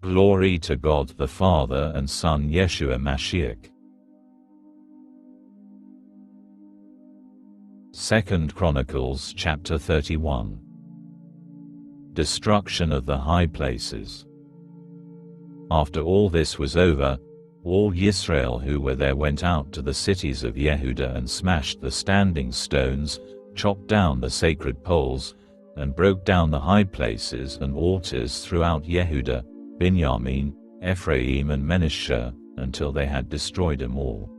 Glory to God the Father and Son Yeshua Mashiach. 2 Chronicles chapter 31. Destruction of the high places. After all this was over, all Yisrael who were there went out to the cities of Yehudah and smashed the standing stones, chopped down the sacred poles, and broke down the high places and altars throughout Yehudah, Binyamin, Ephraim and Menasheh, until they had destroyed them all.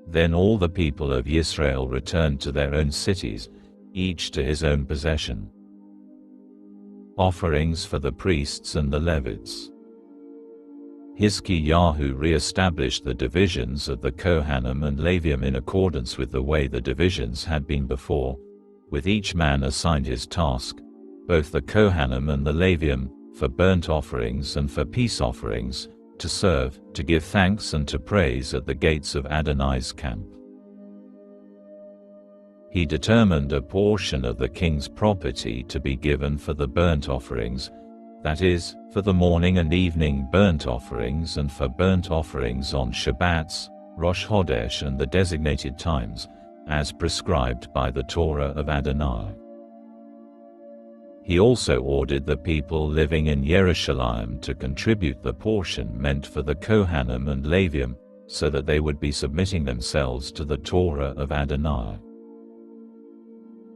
Then all the people of Yisrael returned to their own cities, each to his own possession. Offerings for the priests and the Levites. Hezekiah re-established the divisions of the Kohanim and Levium in accordance with the way the divisions had been before, with each man assigned his task, both the Kohanim and the Levium, for burnt offerings and for peace offerings, to serve, to give thanks and to praise at the gates of Adonai's camp. He determined a portion of the king's property to be given for the burnt offerings, that is, for the morning and evening burnt offerings and for burnt offerings on Shabbats, Rosh Chodesh and the designated times, as prescribed by the Torah of Adonai. He also ordered the people living in Jerusalem to contribute the portion meant for the Kohanim and Levium, so that they would be submitting themselves to the Torah of Adonai.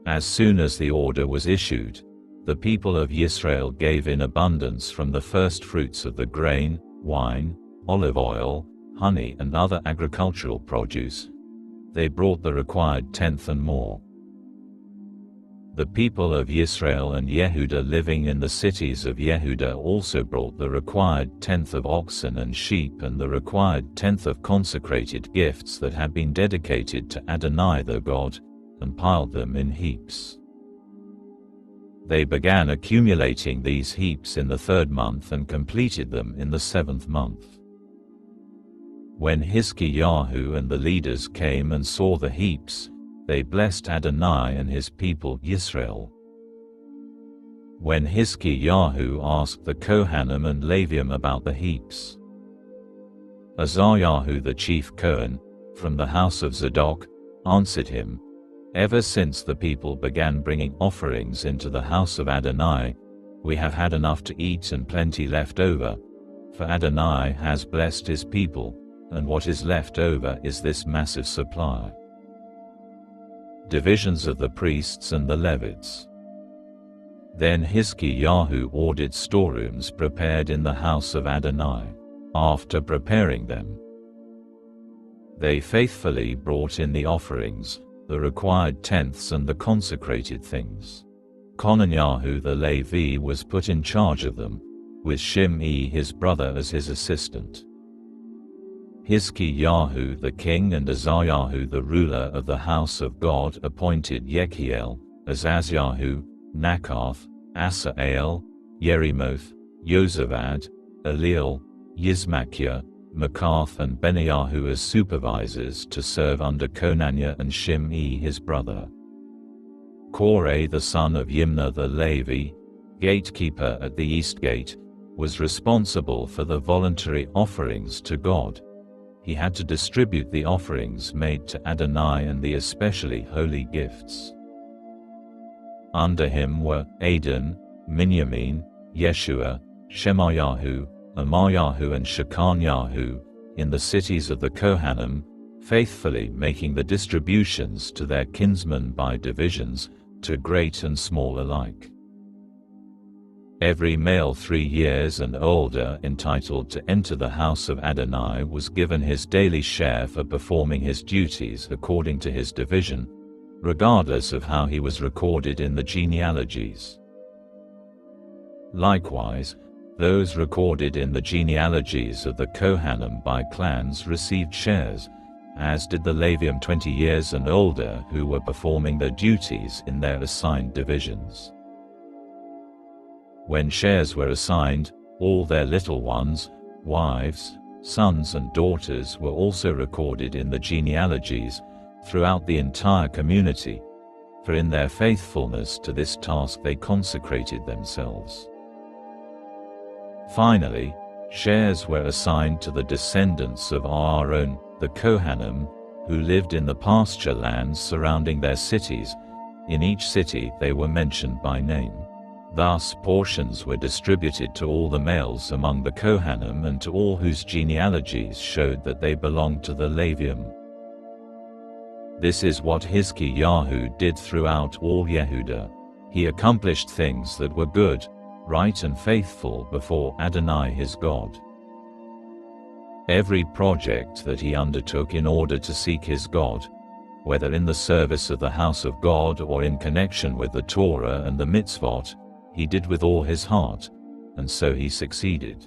As soon as the order was issued, the people of Yisrael gave in abundance from the firstfruits of the grain, wine, olive oil, honey and other agricultural produce. They brought the required tenth and more. The people of Yisrael and Yehudah living in the cities of Yehudah also brought the required tenth of oxen and sheep and the required tenth of consecrated gifts that had been dedicated to Adonai their God, and piled them in heaps. They began accumulating these heaps in the 3rd month and completed them in the 7th month. When Hezekiah and the leaders came and saw the heaps, they blessed Adonai and his people Yisrael. When Hezekiah asked the Kohanim and Levium about the heaps, Azariah the chief Kohen, from the house of Zadok, answered him, "Ever since the people began bringing offerings into the house of Adonai, we have had enough to eat and plenty left over, for Adonai has blessed his people, and what is left over is this massive supply." Divisions of the priests and the Levites. Then Hezekiah ordered storerooms prepared in the house of Adonai. After preparing them, they faithfully brought in the offerings, the required tenths and the consecrated things. Conaniah the Levi was put in charge of them, with Shimei his brother as his assistant. Hezekiah the king and Azariah the ruler of the house of God appointed Yechiel, Azaziah, Nakath, Asael, Yerimoth, Yozavad, Eliel, Yizmachiah, Makath and Benaiah as supervisors to serve under Conaniah and Shimei his brother. Korah the son of Yimnah the Levi, gatekeeper at the east gate, was responsible for the voluntary offerings to God. He had to distribute the offerings made to Adonai and the especially holy gifts. Under him were Adon, Minyamin, Yeshua, Shemaiah, Amayahu and Shechaniah, in the cities of the Kohanim, faithfully making the distributions to their kinsmen by divisions, to great and small alike. Every male 3 years and older entitled to enter the house of Adonai was given his daily share for performing his duties according to his division, regardless of how he was recorded in the genealogies. Likewise, those recorded in the genealogies of the Kohanim by clans received shares, as did the Levium 20 years and older who were performing their duties in their assigned divisions. When shares were assigned, all their little ones, wives, sons and daughters were also recorded in the genealogies, throughout the entire community, for in their faithfulness to this task they consecrated themselves. Finally, Shares were assigned to the descendants of Aaron, the Kohanim, who lived in the pasture lands surrounding their cities. In each city they were mentioned by name. Thus portions were distributed to all the males among the Kohanim and to all whose genealogies showed that they belonged to the Levium. This is what Hezekiah did throughout all Yehudah. He accomplished things that were good, right and faithful before Adonai his God. Every project that he undertook in order to seek his God, whether in the service of the house of God or in connection with the Torah and the mitzvot, he did with all his heart, and so he succeeded.